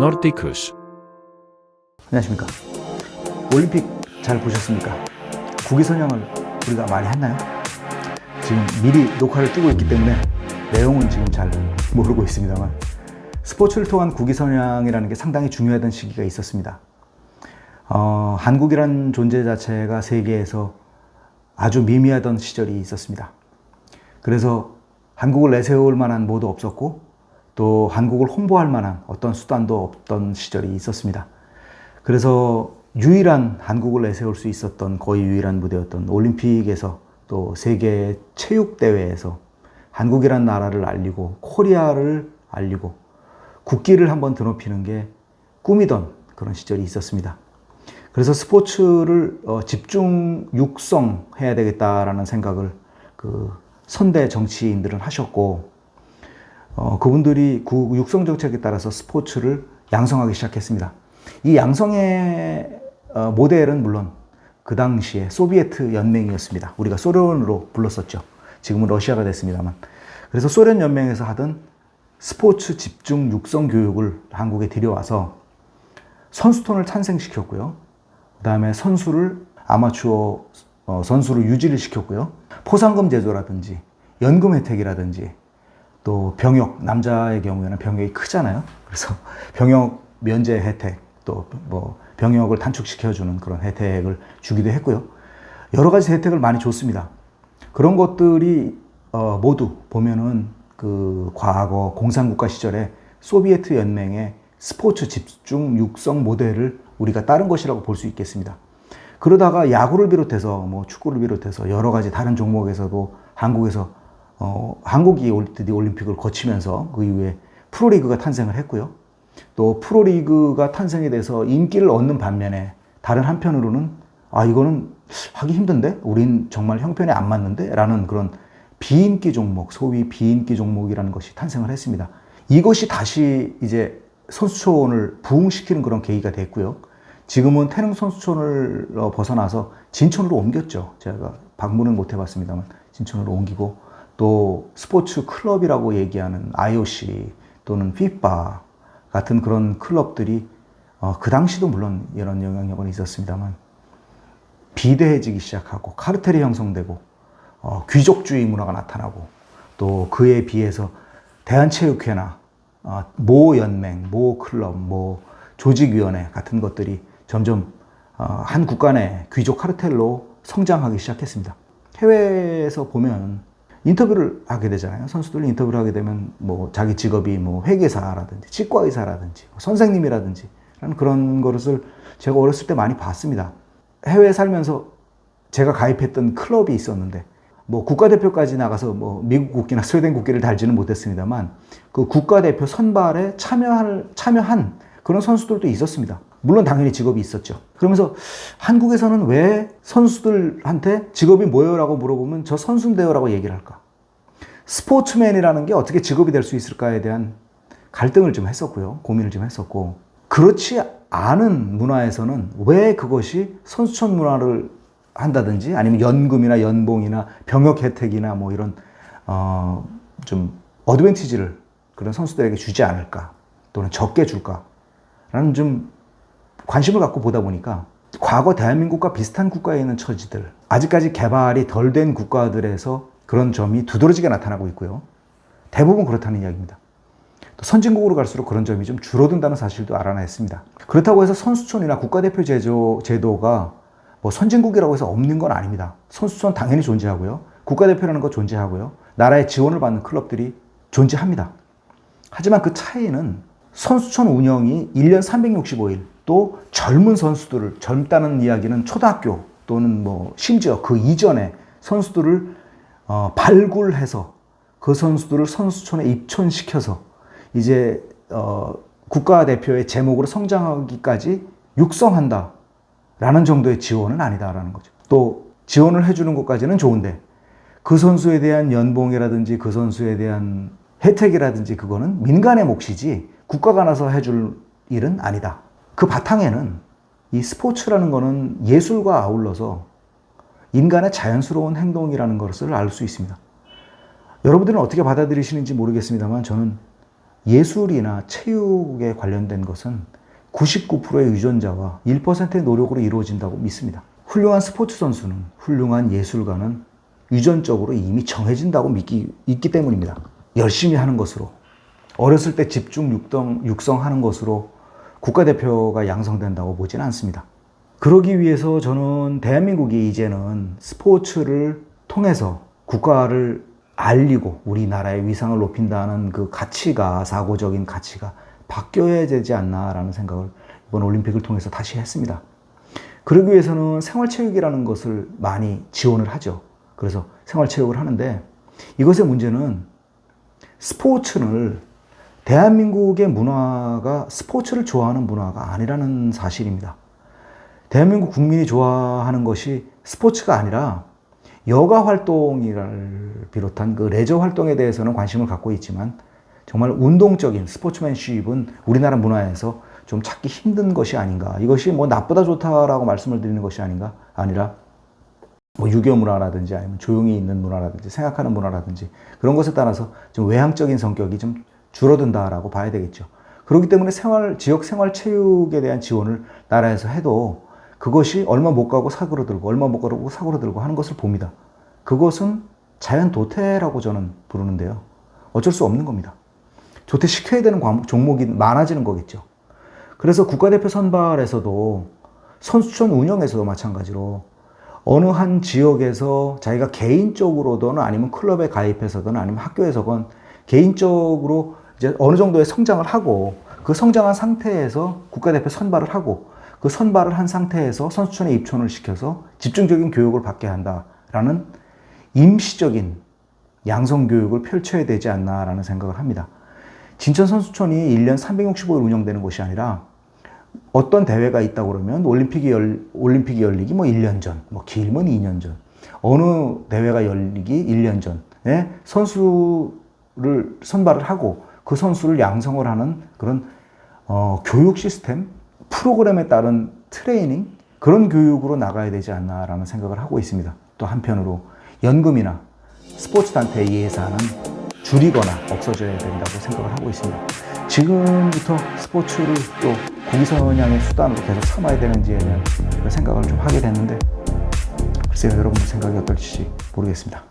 Nordicus. 안녕하십니까. 올림픽 잘 보셨습니까? 국위선양을 우리가 많이 했나요? 지금 미리 녹화를 뜨고 있기 때문에 내용은 지금 잘 모르고 있습니다만, 스포츠를 통한 국위선양이라는 게 상당히 중요하던 시기가 있었습니다. 한국이란 존재 자체가 세계에서 아주 미미하던 시절이 있었습니다. 그래서 한국을 내세울 만한 뭐도 없었고, 또 한국을 홍보할 만한 어떤 수단도 없던 시절이 있었습니다. 그래서 유일한 한국을 내세울 수 있었던 거의 유일한 무대였던 올림픽에서, 또 세계 체육대회에서 한국이란 나라를 알리고 코리아를 알리고 국기를 한번 드높이는 게 꿈이던 그런 시절이 있었습니다. 그래서 스포츠를 집중 육성해야 되겠다라는 생각을 선대 정치인들은 하셨고, 그분들이 그 육성 정책에 따라서 스포츠를 양성하기 시작했습니다. 이 양성의 모델은 물론 그 당시에 소비에트 연맹이었습니다. 우리가 소련으로 불렀었죠. 지금은 러시아가 됐습니다만. 그래서 소련 연맹에서 하던 스포츠 집중 육성 교육을 한국에 들여와서 선수촌을 탄생시켰고요. 그 다음에 선수를 아마추어 선수로 유지를 시켰고요. 포상금 제도라든지 연금 혜택이라든지, 또 병역, 남자의 경우에는 병역이 크잖아요. 그래서 병역 면제 혜택, 또 뭐 병역을 단축시켜주는 그런 혜택을 주기도 했고요. 여러 가지 혜택을 많이 줬습니다. 그런 것들이 모두 보면은 그 과거 공산국가 시절에 소비에트 연맹의 스포츠 집중 육성 모델을 우리가 따른 것이라고 볼 수 있겠습니다. 그러다가 야구를 비롯해서 뭐 축구를 비롯해서 여러 가지 다른 종목에서도 한국에서 한국이 드디어 올림픽을 거치면서 그 이후에 프로리그가 탄생을 했고요. 또 프로리그가 탄생이 돼서 인기를 얻는 반면에 다른 한편으로는 이거는 하기 힘든데? 우린 정말 형편에 안 맞는데? 라는 그런 비인기 종목, 소위 비인기 종목이라는 것이 탄생을 했습니다. 이것이 다시 이제 선수촌을 부흥시키는 그런 계기가 됐고요. 지금은 태릉 선수촌을 벗어나서 진천으로 옮겼죠. 제가 방문은 못 해봤습니다만 진천으로 옮기고, 또 스포츠 클럽이라고 얘기하는 IOC 또는 FIFA 같은 그런 클럽들이 그 당시도 물론 이런 영향력은 있었습니다만 비대해지기 시작하고 카르텔이 형성되고 귀족주의 문화가 나타나고, 또 그에 비해서 대한체육회나 모 연맹, 모 클럽, 모 조직위원회 같은 것들이 점점 한 국가 내 귀족 카르텔로 성장하기 시작했습니다. 해외에서 보면 인터뷰를 하게 되잖아요. 선수들 인터뷰를 하게 되면 뭐 자기 직업이 뭐 회계사라든지 치과의사라든지 선생님이라든지 라는 그런 것을 제가 어렸을 때 많이 봤습니다. 해외에 살면서 제가 가입했던 클럽이 있었는데, 뭐 국가대표까지 나가서 뭐 미국 국기나 스웨덴 국기를 달지는 못했습니다만 그 국가대표 선발에 참여한 그런 선수들도 있었습니다. 물론 당연히 직업이 있었죠. 그러면서 한국에서는 왜 선수들한테 직업이 뭐예요? 라고 물어보면 저 선수인데요 라고 얘기를 할까? 스포츠맨이라는 게 어떻게 직업이 될 수 있을까에 대한 갈등을 좀 했었고요. 고민을 좀 했었고, 그렇지 않은 문화에서는 왜 그것이 선수촌 문화를 한다든지 아니면 연금이나 연봉이나 병역 혜택이나 뭐 이런 좀 어드밴티지를 그런 선수들에게 주지 않을까, 또는 적게 줄까라는 좀 관심을 갖고 보다 보니까 과거 대한민국과 비슷한 국가에 있는 처지들, 아직까지 개발이 덜 된 국가들에서 그런 점이 두드러지게 나타나고 있고요. 대부분 그렇다는 이야기입니다. 또 선진국으로 갈수록 그런 점이 좀 줄어든다는 사실도 알아냈습니다. 그렇다고 해서 선수촌이나 국가대표 제도가 뭐 선진국이라고 해서 없는 건 아닙니다. 선수촌 당연히 존재하고요. 국가대표라는 거 존재하고요. 나라의 지원을 받는 클럽들이 존재합니다. 하지만 그 차이는 선수촌 운영이 1년 365일, 또 젊은 선수들을, 젊다는 이야기는 초등학교 또는 뭐 심지어 그 이전에 선수들을 발굴해서 그 선수들을 선수촌에 입촌시켜서 이제 국가대표의 제목으로 성장하기까지 육성한다 라는 정도의 지원은 아니다라는 거죠. 또 지원을 해주는 것까지는 좋은데 그 선수에 대한 연봉이라든지 그 선수에 대한 혜택이라든지 그거는 민간의 몫이지 국가가 나서 해줄 일은 아니다. 그 바탕에는 이 스포츠라는 거는 예술과 아울러서 인간의 자연스러운 행동이라는 것을 알 수 있습니다. 여러분들은 어떻게 받아들이시는지 모르겠습니다만 저는 예술이나 체육에 관련된 것은 99%의 유전자와 1%의 노력으로 이루어진다고 믿습니다. 훌륭한 스포츠 선수는, 훌륭한 예술가는 유전적으로 이미 정해진다고 믿기 때문입니다. 열심히 하는 것으로, 어렸을 때 집중 육성하는 것으로 국가대표가 양성된다고 보지는 않습니다. 그러기 위해서 저는 대한민국이 이제는 스포츠를 통해서 국가를 알리고 우리나라의 위상을 높인다는 그 가치가, 사고적인 가치가 바뀌어야 되지 않나라는 생각을 이번 올림픽을 통해서 다시 했습니다. 그러기 위해서는 생활체육이라는 것을 많이 지원을 하죠. 그래서 생활체육을 하는데, 이것의 문제는 스포츠를, 대한민국의 문화가 스포츠를 좋아하는 문화가 아니라는 사실입니다. 대한민국 국민이 좋아하는 것이 스포츠가 아니라 여가 활동을 비롯한 그 레저 활동에 대해서는 관심을 갖고 있지만, 정말 운동적인 스포츠맨십은 우리나라 문화에서 좀 찾기 힘든 것이 아닌가. 이것이 뭐 나쁘다 좋다라고 말씀을 드리는 것이 아니라 뭐 유교 문화라든지 아니면 조용히 있는 문화라든지 생각하는 문화라든지 그런 것에 따라서 좀 외향적인 성격이 좀 줄어든다라고 봐야 되겠죠. 그렇기 때문에 지역 생활 체육에 대한 지원을 나라에서 해도 그것이 얼마 못 가고 사고로들고 하는 것을 봅니다. 그것은 자연 도태라고 저는 부르는데요. 어쩔 수 없는 겁니다. 도태시켜야 되는 종목이 많아지는 거겠죠. 그래서 국가대표 선발에서도, 선수촌 운영에서도 마찬가지로 어느 한 지역에서 자기가 개인적으로든 아니면 클럽에 가입해서든 아니면 학교에서건 개인적으로 이제 어느 정도의 성장을 하고, 그 성장한 상태에서 국가대표 선발을 하고, 그 선발을 한 상태에서 선수촌에 입촌을 시켜서 집중적인 교육을 받게 한다라는 임시적인 양성교육을 펼쳐야 되지 않나라는 생각을 합니다. 진천 선수촌이 1년 365일 운영되는 것이 아니라, 어떤 대회가 있다 그러면 올림픽이 열리기 뭐 1년 전, 뭐 길면 2년 전, 어느 대회가 열리기 1년 전에 선수를 선발을 하고 그 선수를 양성을 하는 그런 교육 시스템, 프로그램에 따른 트레이닝, 그런 교육으로 나가야 되지 않나라는 생각을 하고 있습니다. 또 한편으로 연금이나 스포츠 단체의 예산은 줄이거나 없어져야 된다고 생각을 하고 있습니다. 지금부터 스포츠를 또 국위선양의 수단으로 계속 삼아야 되는지에 대한 생각을 좀 하게 됐는데, 글쎄요, 여러분 생각이 어떨지 모르겠습니다.